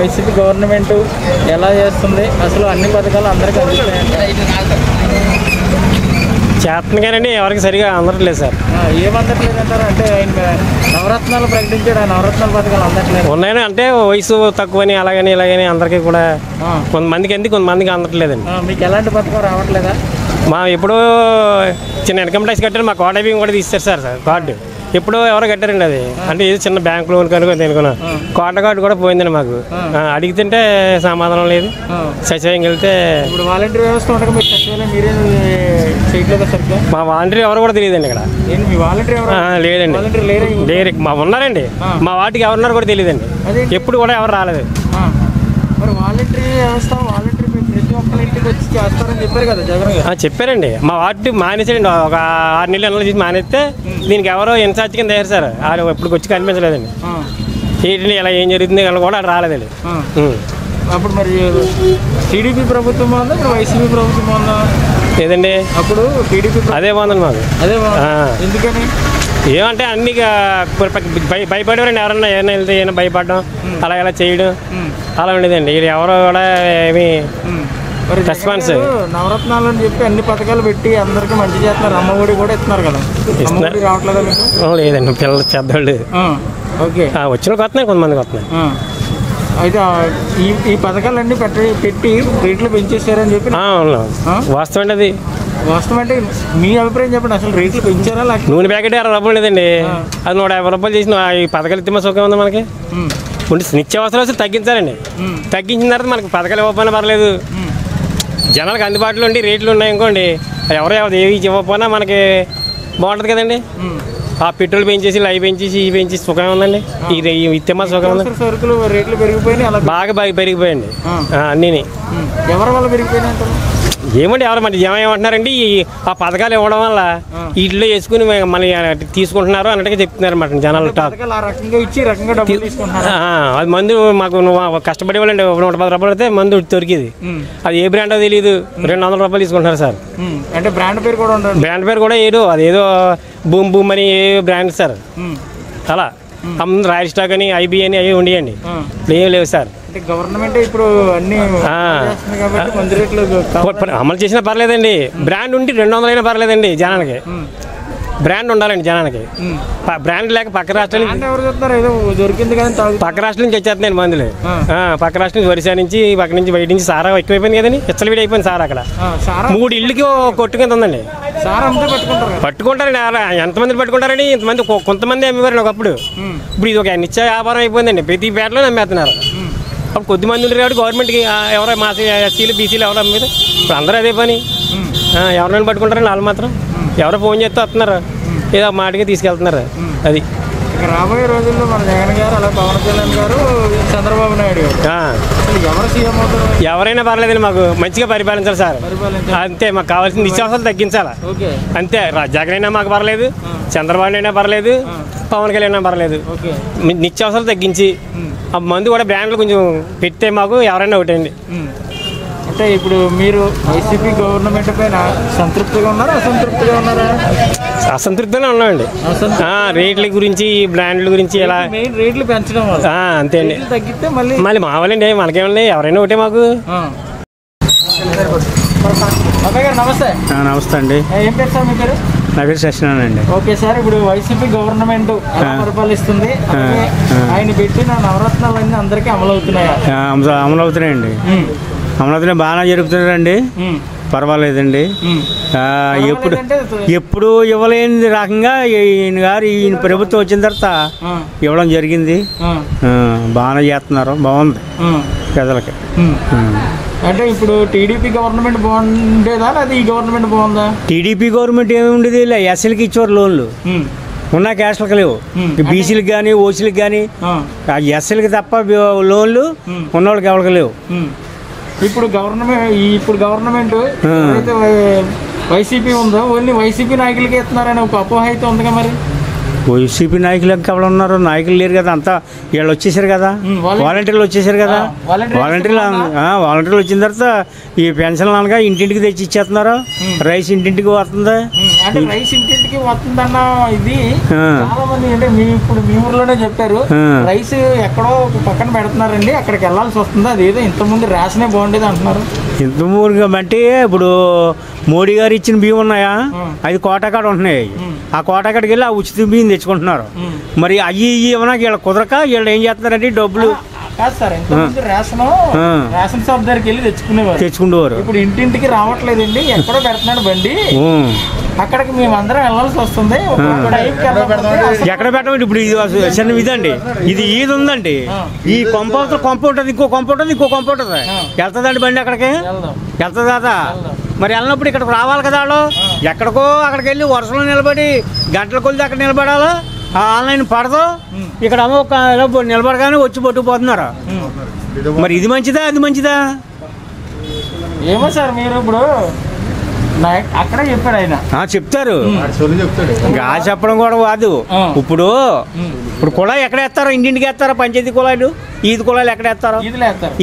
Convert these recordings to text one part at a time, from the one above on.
YCP government ఎలా చేస్తుంది, అసలు అన్ని పథకాలు అందరికీ చేతను కానీ ఎవరికి సరిగా అందట్లేదు సార్. ఏమందట్లేదు అంటారు? అంటే ఆయన నవరత్నాలు ప్రకటించాడు, ఆ నవరత్నాల పథకాలు అందట్లేదు ఉన్నాయని అంటే వయసు తక్కువని అలాగని ఇలాగని అందరికీ కూడా కొంతమందికి కొంతమందికి అందట్లేదండి. మీకు ఎలాంటి పథకం రావట్లేదా? మా ఎప్పుడూ చిన్న ఇన్కమ్ ట్యాక్స్ కట్టారు, మా కోట బియ్యం కూడా తీస్తారు సార్ కార్డు. ఎప్పుడు ఎవరో కట్టారండి అది, అంటే ఇది చిన్న బ్యాంక్ లోన్ కనుక అనుకున్నా కోట కార్డు కూడా పోయిందండి మాకు. అడిగితే సమాధానం లేదు. సచివాలయం వెళ్తే ఇప్పుడు వాలంటీర్ వ్యవస్థ ఉండగా మీరు సచివాలయం మీరే చేయట్లేదు సరిగ్గా? మా వాలంటీర్ ఎవరు కూడా తెలియదండి ఇక్కడ. మీ వాలంటీర్ లేదండి, లేరు. మా ఉన్నారండి, మా వాటికి ఎవరున్నారు కూడా తెలియదండి. ఎప్పుడు కూడా ఎవరు రాలేదు. మరి వాలంటీర్ వ్యవస్థ వాలంటీర్ ప్రతి ఒక్కరి ఇంటికి వచ్చి చేస్తారని చెప్పారు కదా జగన్ గారు? చెప్పారండి. మా వాటి మానేసాడండి, ఒక 6 నెలలు చేసి మానేస్తే దీనికి ఎవరో ఇన్ఛార్జ్ కింద వేరు సార్. వాళ్ళు ఎప్పుడు వచ్చి కనిపించలేదండి. ఏంటి ఇలా ఏం జరుగుతుంది అని కూడా రాలేదండి. అప్పుడు మరి టీడీపీ ప్రభుత్వం బాగుందా, ఇప్పుడు వైసీపీ ప్రభుత్వం బాగుందా? లేదండి, అప్పుడు టీడీపీ అదే బాగుందండి మాకు. అదే ఎందుకని? ఏమంటే అన్ని భయపడేవారండి. ఎవరన్నా ఏమైనా వెళ్తే ఏమైనా భయపడడం అలా ఇలా చేయడం అలా ఉండేదండి. ఇది ఎవరో కూడా ఏమి రెస్పాన్స్. నవరత్నాలు అని చెప్పి అన్ని పథకాలు పెట్టి అందరికీ మంచి చేస్తున్నారు. అమ్మఒడి కూడా ఇస్తున్నారు కదా, రావట్లేదా? లేదండి, పిల్లలు పెద్దవాళ్ళు ఓకే వచ్చిన వస్తున్నాయి, కొంతమందికి వస్తున్నాయి. అయితే ఈ పథకాలన్నీ పెట్టి రేట్లు పెంచేసారని చెప్పి వాస్తవం అండి. అది వాస్తవం అంటే మీ అభిప్రాయం చెప్పండి, అసలు రేట్లు పెంచారా? నూనె ప్యాకెట్ 60 రూపాయలు లేదండి, అది 150 రూపాయలు చేసిన ఈ పథకాలు ఇస్తే సుఖం ఉంది మనకి. నిత్యావసరాలు అసలు తగ్గించాలండి. తగ్గించిన తర్వాత మనకి పథకాలు ఇవ్వకపోయినా పర్లేదు, జనాలకు అందుబాటులో ఉండి రేట్లు ఉన్నాయి అనుకోండి, ఎవరు ఏవి ఇవ్వకపోయినా మనకి బాగుంటుంది కదండి. ఆ పెట్రోల్ పెంచేసి అవి పెంచేసి ఇవి పెంచేసి సుఖం ఉందండి. ఇది ఇత్తేమా సుఖం ఉంది. సరుకులు రేట్లు పెరిగిపోయినాయి, బాగా పెరిగిపోయండి అన్నీ. ఎవరి వల్ల పెరిగిపోయినాయి ఏమండి? ఎవరు మరి జనం ఏమంటున్నారండి, ఆ పథకాలు ఇవ్వడం వల్ల ఇంట్లో వేసుకుని మళ్ళీ తీసుకుంటున్నారు అన్నట్టుగా చెప్తున్నారు అన్నమాట జనాలు. అది మందు మాకు కష్టపడే వాళ్ళండి 110 రూపాయలు అయితే మందు దొరికింది. అది ఏ బ్రాండో తెలియదు, 200 రూపాయలు తీసుకుంటున్నారు సార్. అంటే బ్రాండ్ పేరు కూడా ఉండదు. బ్రాండ్ పేరు కూడా ఏదో అదేదో బూమ్ బూమ్ అని ఏ బ్రాండ్ సార్. అలా రాయల్ స్టాక్ అని ఐబీ అని అవి ఉండేయండి, ఏం లేవు సార్. గవర్నమెంట్ ఇప్పుడు అన్ని అమలు చేసినా పర్లేదండి. బ్రాండ్ ఉండి 200 అయినా పర్లేదండి. జనానికి బ్రాండ్ ఉండాలండి. జనానికి బ్రాండ్ లేక పక్క రాష్ట్రాల నుంచి వచ్చేస్తున్నాయి మందులు. పక్క రాష్ట్రం నుంచి ఒరిస్సా నుంచి పక్క నుంచి బయట నుంచి సారా ఎక్కువైపోయింది కదండి. ఇచ్చలవిడి అయిపోయింది సారా. అక్కడ 3 ఇళ్ళకి కొట్టు కింద ఉందండి. పట్టుకుంటారండి. ఎంతమంది పట్టుకుంటారండి? ఇంతమంది కొంతమంది అమ్మేవారండి ఒకప్పుడు. ఇప్పుడు ఇది ఒక నిత్య వ్యాపారం అయిపోయిందండి. ప్రతి పేటలో అమ్మేస్తున్నారు. అప్పుడు కొద్దిమంది ఉండరు కాబట్టి గవర్నమెంట్కి ఎవరో మా ఎస్సీలు బీసీలు ఎవరో అమ్మేది. ఇప్పుడు అందరూ అదే పని. ఎవరైనా పట్టుకుంటారండి. వాళ్ళు మాత్రం ఎవరో ఫోన్ చేస్తే వస్తున్నారు, ఏదో మాటగా తీసుకెళ్తున్నారు. అది రాబోయే రోజుల్లో మన జగన్ గారు, అలా పవన్ కళ్యాణ్ గారు, చంద్రబాబు నాయుడు గారు ఎవరు సీఎం అవుతారు? ఎవరైనా పర్లేదండి, మాకు మంచిగా పరిపాలించాలి సార్. అంతే, మాకు కావాల్సిన నిత్యావసరాలు తగ్గించాలా అంతే. జగన్ అయినా మాకు పర్లేదు, చంద్రబాబు అయినా పర్లేదు, పవన్ కళ్యాణ్ అయినా పర్లేదు. నిత్యావసరాలు తగ్గించి ఆ మందు కూడా బ్రాండ్లు కొంచెం పెడితే మాకు ఎవరైనా ఒకటండి. అంటే ఇప్పుడు మీరు వైసీపీ గవర్నమెంట్ పైన సంతృప్తిగా ఉన్నారా, అసంతృప్తిగా ఉన్నారా? అసంతృప్తిగానే ఉన్నామండి. రేట్ల గురించి, బ్రాండ్ల గురించి ఎలా రేట్లు పెంచడం అంతే అండి. తగ్గితే మళ్ళీ మావాలండి, మనకేమండి, ఎవరైనా ఒకటే మాకు. నమస్తే. నమస్తే అండి. ఏం పేరు సార్ మీ పేరు? నా పేరు సత్యనారాయణ అండి. ఓకే సార్, ఇప్పుడు వైసీపీ గవర్నమెంట్ పరిపాలిస్తుంది, ఆయన పెట్టిన నవరత్నాలన్నీ అందరికీ అమలవుతున్నాయా? అమలవుతున్నాయండి. అమలవుతున్నాయి, బాగా జరుపుతున్నారండి. పర్వాలేదండి. ఎప్పుడు ఇవ్వలేని రకంగా ఈయన ప్రభుత్వం వచ్చిన తర్వాత ఇవ్వడం జరిగింది. బాగా చేస్తున్నారు, బాగుంది ప్రజలకి. అంటే ఇప్పుడు టీడీపీ గవర్నమెంట్ బాగుండేదా లేదా ఈ గవర్నమెంట్ బాగుందా? టీడీపీ గవర్నమెంట్ ఏమి ఉండేది, ఎస్సీలకి ఇచ్చేవారు లోన్లు, ఉన్న క్యాస్ట్లకు లేవు. బీసీలకు కానీ ఓసీలకు కానీ ఎస్సీలకి తప్ప లోన్లు ఉన్నవాళ్ళకి ఎవరికి లేవు. ఇప్పుడు గవర్నమెంట్ వైసీపీ ఉందో ఓన్లీ వైసీపీ నాయకులకి ఇస్తున్నారని ఒక అపోహ అయితే ఉందిగా. మరి వైసీపీ నాయకులు ఎవరు ఉన్నారు? నాయకులు లేరు కదా, అంతా వీళ్ళు వచ్చేసారు కదా, వాలంటీర్లు వచ్చేసారు కదా. వాలంటీర్లు వచ్చిన తర్వాత ఈ పెన్షన్లు అనగా ఇంటింటికి తెచ్చి ఇచ్చేస్తున్నారు. రైస్ ఇంటింటికి వస్తుంది, అంటే రైస్ ఇంటింటికి వస్తుందన్న ఇది చాలా మంది అంటే ఇప్పుడు మీ ఊర్లోనే చెప్పారు రైస్ ఎక్కడో పక్కన పెడుతున్నారండి, అక్కడికి వెళ్ళాల్సి వస్తుంది, అదేదో ఇంతకుముందు రేషనే బాగుండేది అంటున్నారు. ఇంతమూరుగా బట్టి ఇప్పుడు మోడీ గారు ఇచ్చిన బియ్యం ఉన్నాయా, అది కోటకాడ ఉంటున్నాయి. ఆ కోటకాడికి వెళ్ళి ఆ ఉచిత బియ్యం తెచ్చుకుంటున్నారు. మరి అవి ఏమన్నా వీళ్ళ కుదరక వీళ్ళు ఏం చేస్తున్నారంటే డబ్బులు కాదు సార్, ఇంతకుముందు రేషన్ షాప్ దగ్గరికి వెళ్ళి తెచ్చుకునేవారు. ఇప్పుడు ఇంటింటికి రావట్లేదండి, ఎక్కడో పెడుతున్నాడు బండి, అక్కడికి మేమందరం వెళ్ళాల్సి వస్తుంది. ఎక్కడ పెట్టమండి ఇప్పుడు ఇది చిన్న ఇదండి, ఇది ఈది ఉందండి, ఈ కొంప ఉంటుంది, ఇంకో కొంప ఉంటుంది, ఇంకో కొంప ఉంటుంది, వెళ్తుందండి బండి అక్కడికి వెళ్తుందా? మరి వెళ్ళినప్పుడు ఇక్కడికి రావాలి కదా వాళ్ళు, ఎక్కడికో అక్కడికి వెళ్ళి వరుసలో నిలబడి గంటల కొద్ది అక్కడ నిలబడాలా, ఆన్లైన్ పడదు, ఇక్కడ నిలబడగానే వచ్చి పట్టుకుపోతున్నారు. మరి ఇది మంచిదా అది మంచిదా? ఏమో సార్, మీరు ఇప్పుడు అక్కడే చెప్పాడు ఆయన, చెప్తారు గా చెప్పడం కూడా కాదు. ఇప్పుడు కుళాయి ఎక్కడ వేస్తారో, ఇంటింటికి వేస్తారా పంచాయతీ కుళాయిలు, ఈది కుళాయిలు ఎక్కడ వేస్తారో,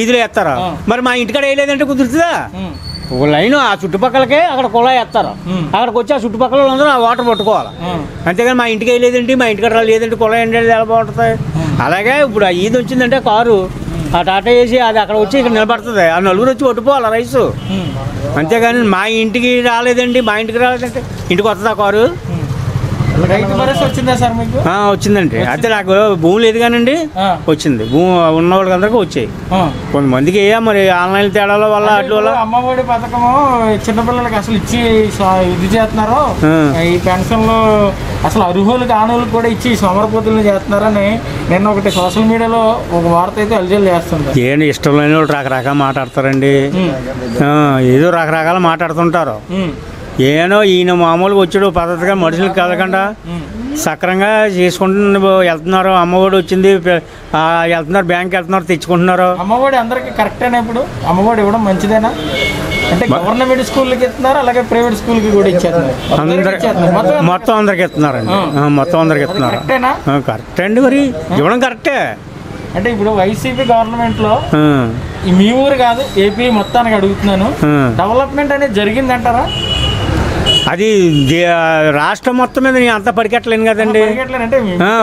ఈదిలో వేస్తారా. మరి మా ఇంటికాడ వేయలేదంటే కుదురుతుందా? లైన్ ఆ చుట్టుపక్కలకే అక్కడ కుళాయి వేస్తారు, అక్కడికి వచ్చి ఆ చుట్టుపక్కల అందరూ ఆ వాటర్ పట్టుకోవాలి. అంతేగాని మా ఇంటికి వేయలేదండి, మా ఇంటికాడ లేదంటే కుళాయి అంటే ఎలా బాగుంటుంది? అలాగే ఇప్పుడు ఆ ఈది వచ్చిందంటే కారు ఆ టాటా వేసి అది అక్కడ వచ్చి ఇక్కడ నిలబడుతుంది, ఆ నలుగురు వచ్చి పట్టుకోవాలి రైసు. అంతేగాని మా ఇంటికి రాలేదండి, మా ఇంటికి రాలేదంటే ఇంటికి వస్తుందా కారు? రైతు భరోసా వచ్చిందా సార్ మీకు? వచ్చిందండి. అయితే నాకు భూమి లేదు కానండి, వచ్చింది. భూమి ఉన్న వాళ్ళకి అందరికీ వచ్చాయి. కొంతమందికి మరి ఆన్లైన్ తేడాల వల్ల అట్ల వల్ల అమ్మఒడి పథకము చిన్నపిల్లలకి అసలు ఇచ్చి ఇది చేస్తున్నారు, ఈ పెన్షన్లు అసలు అర్హులకు ఆనవులకు కూడా ఇచ్చి సోమరపోతులను చేస్తున్నారని నిన్న ఒకటి సోషల్ మీడియాలో ఒక వార్త అయితే అల్జల్ చేస్తుంది. ఏంటి ఇష్టం లేని వాళ్ళు రకరకాల మాట్లాడతారండి, ఏదో రకరకాల మాట్లాడుతుంటారు. ఏనో ఈయన మామూలుగా వచ్చాడు పద్ధతిగా మనుషులకు కలగకుండా సక్రంగా చేసుకుంటూ వెళ్తున్నారు. అమ్మఒడి వచ్చింది, వెళ్తున్నారు, బ్యాంక్ వెళ్తున్నారు, తెచ్చుకుంటున్నారు. అమ్మఒడి అందరికి కరెక్టేనా? ఇప్పుడు అమ్మఒడి ఇవ్వడం మంచిదేనా? అంటే గవర్నమెంట్ స్కూల్కి ఇస్తున్నారు, అలాగే ప్రైవేట్ స్కూల్కి కూడా ఇచ్చారు, మొత్తం అందరికి ఇస్తున్నారండి, మొత్తం అందరికి ఇస్తున్నారు. కరెక్ట్ అండి, మరి ఇవ్వడం కరెక్టే. అంటే ఇప్పుడు వైసీపీ గవర్నమెంట్ లో మీ ఊరు కాదు ఏపీ మొత్తానికి అడుగుతున్నాను, డెవలప్మెంట్ అనేది జరిగిందంటారా? అది రాష్ట్రం మొత్తం మీద నేను అంత పరిగెట్టలేను కదండి.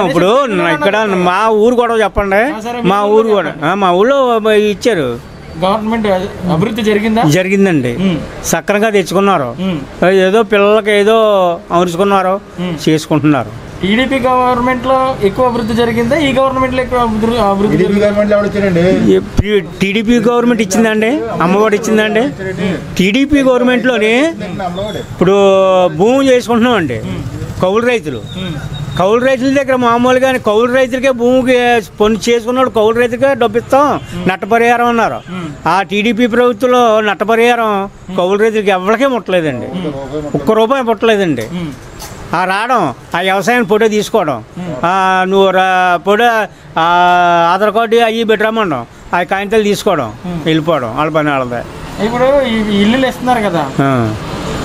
ఇప్పుడు ఇక్కడ మా ఊరు కూడా చెప్పండి, మా ఊరు కూడా మా ఊళ్ళో ఇచ్చారు. గవర్నమెంట్ అభివృద్ధి జరిగిందండి, సక్రంగా తెచ్చుకున్నారు, ఏదో పిల్లలకి ఏదో అమర్చుకున్నారు, చేసుకుంటున్నారు. టీడీపీ గవర్నమెంట్ లో ఎక్కువ అభివృద్ధి జరిగిందా, ఈ గవర్నమెంట్ లో ఎక్కువ అభివృద్ధి? టీడీపీ గవర్నమెంట్ ఇచ్చిందండి, అమ్మఒడి ఇచ్చిందండి. టీడీపీ గవర్నమెంట్ లోని ఇప్పుడు భూమి చేసుకుంటున్నాం అండి, కౌలు రైతుల దగ్గర మామూలుగా కౌలు రైతులకే భూమికి పన్ను చేసుకున్నాడు, కౌలు రైతులకే డబ్బు ఇస్తాం నట్టపరిహారం అన్నారు. ఆ టీడీపీ ప్రభుత్వంలో నట్టపరిహారం కౌలు రైతులకి ఎవరికే ముట్టలేదండి, ₹1 ముట్టలేదండి. ఆ రావడం, ఆ వ్యవసాయం ఫోటో తీసుకోవడం, నువ్వు ఫోటో ఆధార్ కార్డు అవి పెట్టరమ్మడం, ఆ కాగితాలు తీసుకోవడం, వెళ్ళిపోవడం, వాళ్ళ పని వాళ్ళదే. ఇప్పుడు ఇల్లులు ఇస్తున్నారు కదా,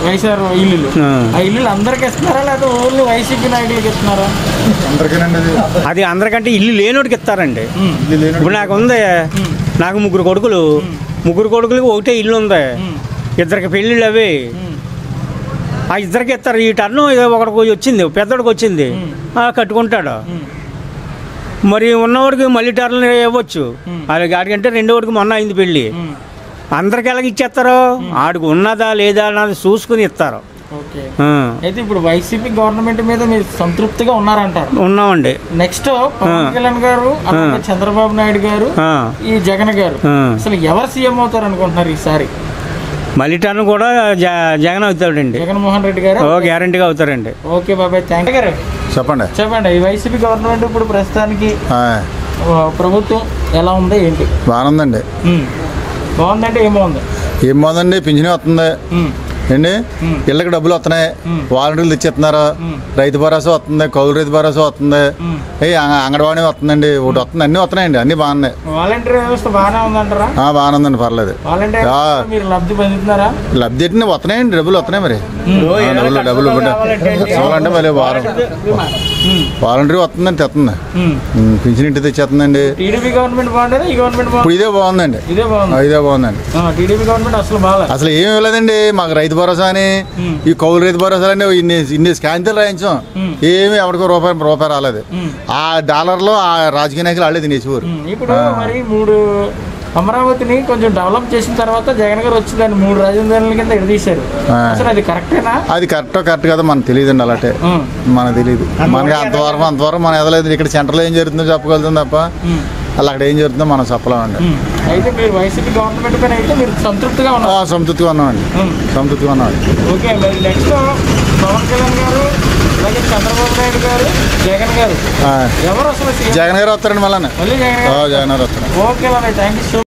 వైఎస్ఆర్ ఇల్లులు, ఆ ఇల్లులు అందరికి ఇస్తున్నారా లేదా ఓన్లీ వైసీపీ నాయకులకి ఇస్తున్నారా? అది అందరికంటే ఇల్లు లేనోడికి ఇస్తారండి. ఇప్పుడు నాకు ఉంది, నాకు ముగ్గురు కొడుకులకి ఒకటే ఇల్లు ఉంది, ఇద్దరికి పెళ్ళిళ్ళు అవి, ఆ ఇద్దరికి ఇస్తారు. ఈ టర్ను ఒకడికి వచ్చింది, పెద్దోడికి వచ్చింది, కట్టుకుంటాడు. మరి ఉన్నవాడికి మళ్ళీ టర్న్ ఇవ్వచ్చు, ఆడికంటే రెండోడికి మొన్న అయింది పెళ్ళి. అందరికి ఎలాగ ఇచ్చేస్తారు? ఆడికి ఉన్నదా లేదా అన్నది చూసుకుని ఇస్తారు. అయితే ఇప్పుడు వైసీపీ గవర్నమెంట్ మీద మీరు సంతృప్తిగా ఉన్నారంటారు? ఉన్నామండి. నెక్స్ట్ పవన్ కళ్యాణ్ గారు, చంద్రబాబు నాయుడు గారు, ఈ జగన్ గారు, అసలు ఎవరు సీఎం అవుతారు అనుకుంటున్నారు ఈసారి? మళ్ళీ టర్న్ కూడా జగన్ అవుతాడండి, జగన్మోహన్ రెడ్డి గారు గ్యారంటీగా అవుతారండి. ఓకే బాబాయ్, థ్యాంక్ యూ గారు. చెప్పండి ఈ వైసీపీ గవర్నమెంట్ ఇప్పుడు ప్రస్తుతానికి ప్రభుత్వం ఎలా ఉంది ఏంటి? బాగుందండి. బాగుందంటే ఏం బాగుందండి? పింఛన్ వస్తుంది అండి, ఇళ్ళకి డబ్బులు వస్తున్నాయి, వాలంటీర్లు ఇచ్చేస్తున్నారు, రైతు భరోసా వస్తుంది, కౌలు రైతు భరోసా వస్తుంది, అంగన్వాడీ వస్తుందండి, ఒకటి వస్తుంది, అన్ని వస్తున్నాయండి, అన్ని బాగున్నాయి. వాలంటీర్ వ్యవస్థ బాగానే ఉందంటారా? బాగానే ఉందండి, పర్లేదు. లబ్ధి ఎట్టిన వస్తున్నాయండి, డబ్బులు వస్తున్నాయి. మరి డబ్బులు చూడాలంటే మళ్ళీ వాలంటీర్ వస్తుందండి, తెస్తుంది, పింఛన్ ఇంటి తెచ్చేస్తుందండి. ఇప్పుడు ఇదే బాగుందండి, అసలు ఏమీ లేదండి, మాకు రైతు భరోసా అని ఈ కౌలు రైతు భరోసా అని ఇన్ని స్కాంతలు రాయించాం, ఏమి ఎవరికో రూపాయి రాలేదు. ఆ డాలర్లో ఆ రాజకీయ నాయకులు వాళ్ళే తినేసేవారు. ఇప్పుడు మరి అమరావతిని కొంచెం డెవలప్ చేసిన తర్వాత జగన్ గారు వచ్చి దాన్ని 3 రాజధానుల కింద ఎడదీశారు. అసలు అది కరెక్టేనా? అది కరెక్ట్ కదా మనకు తెలియదండి. అలాంటి మనకు తెలియదు. మనకి అంతవరకు మనం ఎదలేదు. ఇక్కడ సెంటర్లో ఏం జరుగుతుందో చెప్పగలుగుతాం తప్ప అలా అక్కడ ఏం జరుగుతుందో మనం చెప్పలేమండి. అయితే మీరు వైసీపీ గవర్నమెంట్ పైన అయితే మీరు సంతృప్తిగా ఉన్నారు? సంతృప్తిగా ఉన్నామండి. ఓకే, మరి నెక్స్ట్ పవన్ కళ్యాణ్ గారు, అలాగే చంద్రబాబు నాయుడు గారు, జగన్ గారు, ఎవరు అసలు? జగన్ గారు వస్తారండి. మళ్ళీ జగన్ గారు వస్తారు. Okay, thank you so